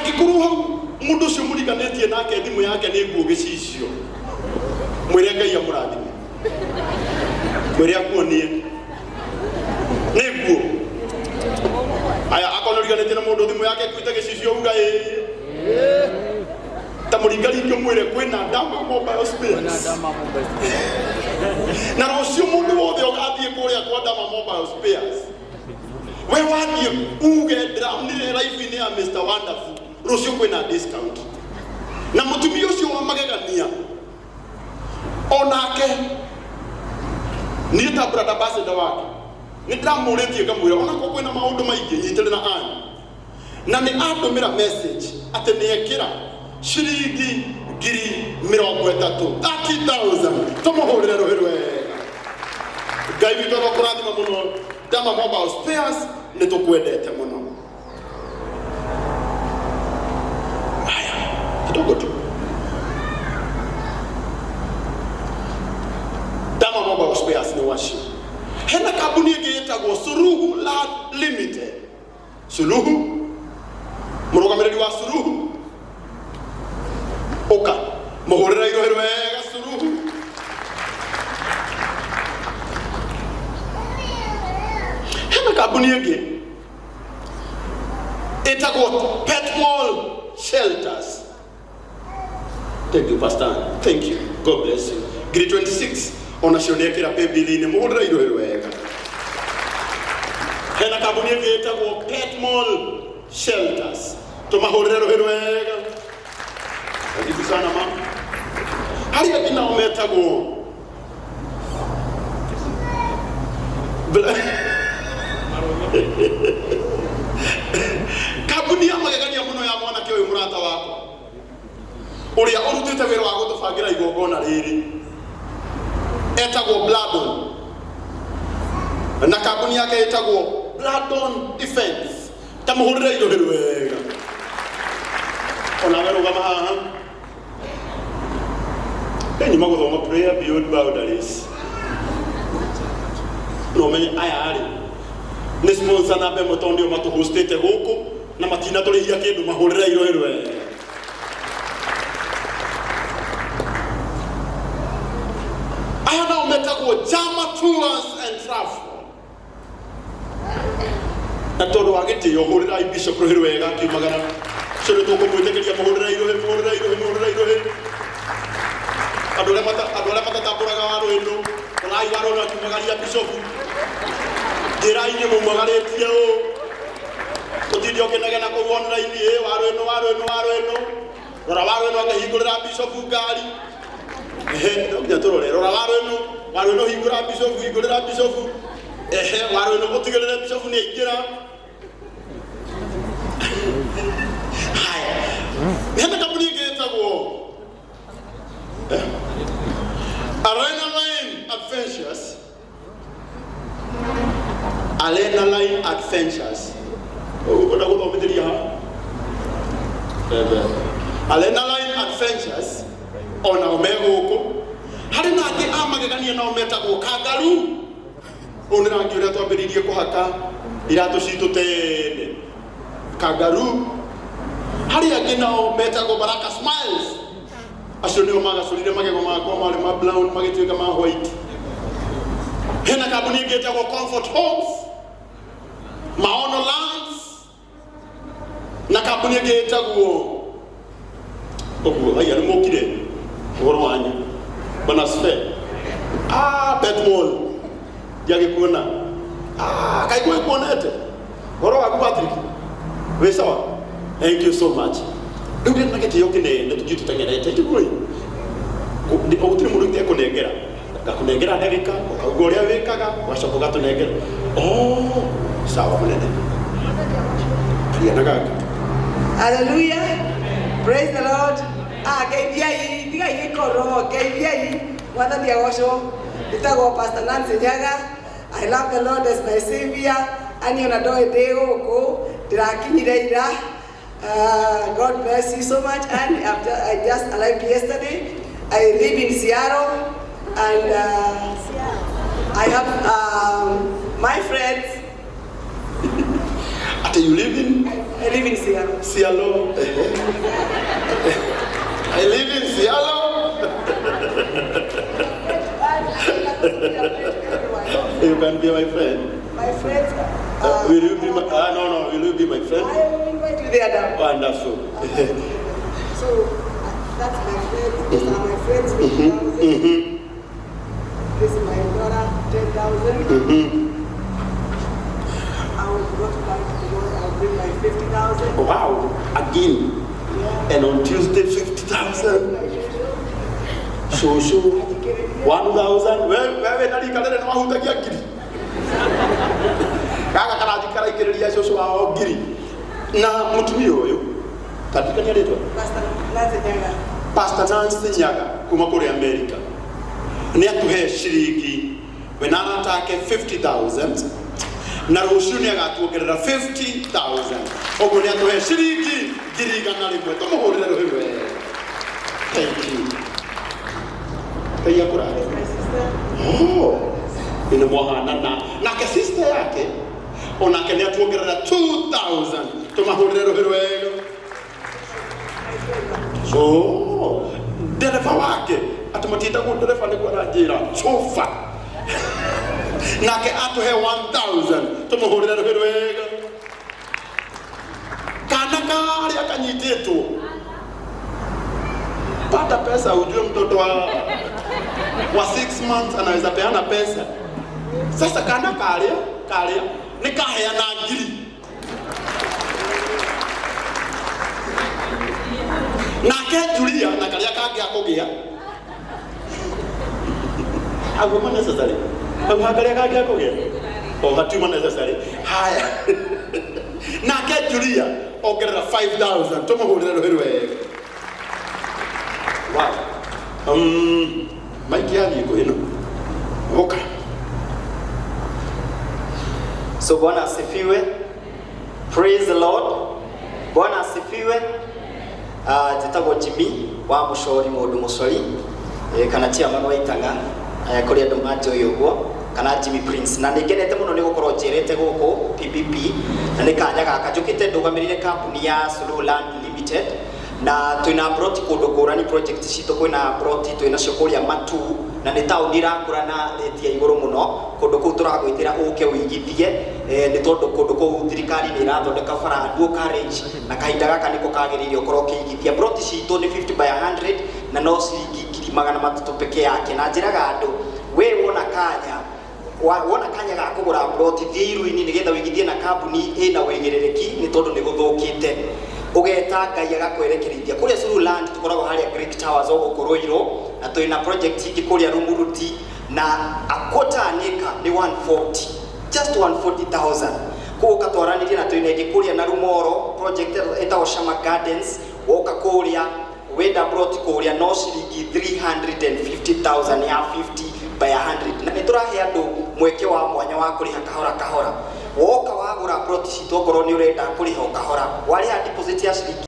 angĩkorwo mũndũ ũcio mũriganĩtie nake thimũ yake nĩ nguo gĩcicio mwĩre Ngai amũrathime mwĩre akuonie nĩ nguo aya akorwo riganĩtie na mũndũ thimũ yake kuita gĩcicio uga ta mũringaringe mwĩre kwĩna Dama Mobile Spares na rũciũ mũndũ wothe ũgathiĩ kũrĩa kwa Dama Mobile Spares we wathiĩ uge ndĩramnire live-inĩ ya Mr. Wonderful rũciũ kwĩna discount na mũtumia ũcio wa magegania onake niĩ ta brother ambassador wake nĩndamũrĩtie ngamwĩra onako kwĩna maũndũ maingĩ nyitĩrĩ na anyu na nĩ andũmĩra message atĩ nĩekĩra ciringi 30,000 tũmũhũrĩre rũhĩ rwega Ngai witũ arokũrathima mũno Dama Mobile Spares nĩtũkwendete mũno haya kidogo tu Dama Mobile Spares nĩ wacio hena kambuni ĩngĩ ĩtagwo Suluhu Land Limited Suluhu mũrũgamĩrĩri wa Suluhu ũka mũhũrĩre irohĩ rwega Suluhu hena kambuni ĩngĩ ĩtagwo Petmall Shelters. Thank you Pastor, thank you, God bless you. Grade 26 onacio nĩekĩra paybill-inĩ mũhũrĩre irohĩ rwega hena kambuni ĩngĩ ĩtagwo Petmall Shelters tũmahũrĩre rũhĩ rwega hivi sana mama hali ya kina umetagwo kambuni ya magegania muno ya mwanake ũyũ mũrata wako ũrĩa ũrutĩte wĩra wa gũtũbangira igongona rĩrĩ etagwo Bladon na kambuni yake etagwo Bladon Defense tamũhũrĩre irohĩ rwega onawe rũgama haha Enyi magũthoma prayer beyond boundaries no menye aya arĩ nĩ sponsor na mbemwe tondũ nĩo matũhostete gũkũ na matina tũrĩhia kĩndũ mahũrĩre irohĩ rwega aya nao metagwo Jama Tours and Travel na tondũ wa gĩtĩo hũrĩrai Bishop rũhĩ rwega akiumagara cũrĩ tũkũmwĩtĩkĩria mũhũrĩre irohĩ andũ arĩa matatambũraga warũĩno ũrai warũĩno akiumagaria Bishop njĩra-inĩ mũmagarĩtie ũũ ũtindi ũkĩnegena kũu online warũĩno rora warũĩno akĩhingũrĩra Bishop ngari nginya tũrore rora warũĩno hingũrĩra Bishop warũĩno gũtigĩrĩre Bishop nĩ aingĩra haya hena kambuni ĩngĩ ĩtagwo Arena Line Adventures. Oda gũthomithĩria ha Arena Line Adventures ona omegũkũ harĩ na angĩ a magegania nao metagwo Kangaroo ũnĩ rangi ũrĩa twambĩrĩirie kũhaka iratũ citũ tene Kangaroo harĩ angĩ nao metagwo Baraka Smiles acio nĩo magacũrire magego makwa marĩ ma brown magĩtuĩka ma white hena kambuni ĩngĩ ĩtagwo Comfort Homes Maono Lands na kambuni ĩngĩ ĩtagwo ũguo haya nĩ mũkire ũhoro wanyu Banasfe Petmall yagĩkuona kaigua ĩkuonete ũhoro waku Patrick wĩ sawa thank you so much rĩu ndĩna gĩtĩo kĩnene tũthiĩ tũtengerete njiguĩ gũtirĩ mũndũ ũtekũnengera ngakũnengera ndagĩka ũkauga ũrĩa wĩkaga ũgacoka ũgatũnengera sawa mũnene ariana gaka hallelujah praise the Lord geithiai tigai gĩkoro geithiai mwathani agocwo ndĩtagwo Pastor Nancy Nyaga. I love the Lord as my savior ani ona ndoĩ ndĩ gũkũ ndĩrakinyire ira. God bless you so much. And I just arrived yesterday. I live in Seattle, and I have my friends. After you live in? I live in Seattle. Seattle. I live in Seattle. You can be my friend. My friends. Will you be my? No. Will you be my friend? I will invite you there now. Wonderful. So that's my friends. These are my friends. 50,000. This is my daughter. 10,000. I will go to bank tomorrow. I'll bring my 50,000. Wow! Again. Yeah. And on Tuesday 50,000. So 1,000. Wewe nani kalele na mahutagia ngiri. Kaka karajikara ikiriria shosho wao ngiri. Na mutumia uyu katika ni aletwa Pastor Nancy Nyaga kuma kuri America. Ni atuhe shiringi wena anatake 50,000 na rucio ni agatuongerera 50,000. Oguo ni atuhe shiringi ngiri igana rimwe tumuhurire ruhiwe. Thank you. Kaya kura. Oh. Ina mwana na ke sister yake onake ni atuongerera 2,000 tumahurire ruhiwe. So dereva wake atumutita ku dereva ni kwa njira sofa nake atuhe 1,000 tumuhurire ruhiru wega kana kari akanyititwo pata pesa ujue mtoto wa 6 months anaweza peana pesa sasa kana kalia nikaheana ngiri nake Julia na kalia kage akogia agoma necessary kalia kage akogia hatuma necessary haya nake Julia ongerera 5,000 tumuhurire ruhiru wega wow maiki yani iko ino okay. So Bwana asifiwe. Praise the Lord. Bwana asifiwe. Jitagwo Jimmy wa mushori mundu mushori kana tia mano waitanga kuri andu mate uyu guo kana Jimmy Prince na ningenete muno ni gukorwo njirete guku PPP na nikanya gaka njukite ndugamirire kambuni ya Sululand Limited na twina broti kundu ngurani project citu kwina broti twina cio matu na ni tauni rangurana rate ya iguru muno kundu kuu turagwitira uke wigithie ni tondu kundu kuu thirikari ni irathondeka bara dual carriage na kahinda gaka niko kagiririo korwo kiigithia broti citu ni 50 by 100 na no ciringi 300 peke yake na njiraga andu we wona kanya ga kugura broti thiiru-ini nigetha wigithie na kambuni ina wigirereki ni tondu ni guthukite ugeta ngai agakwerekerithia kuria Sululand tukoragwo haria Great Towers ogukuruiro na twina project ingi kuria Rumuruti na a quarter acre ni 140 just 140,000 kuka twaranirie na twina ingi kuria na Rumoro project etago Shama Gardens woka kuria wenda broti kuria no ciringi 350,000 ya 50 by 100 na niturahe andu mweke wa mwanya wa kuriha kahora woka wagura broti citu okorwo ni urenda kuriha kahora wariha deposit ya ciringi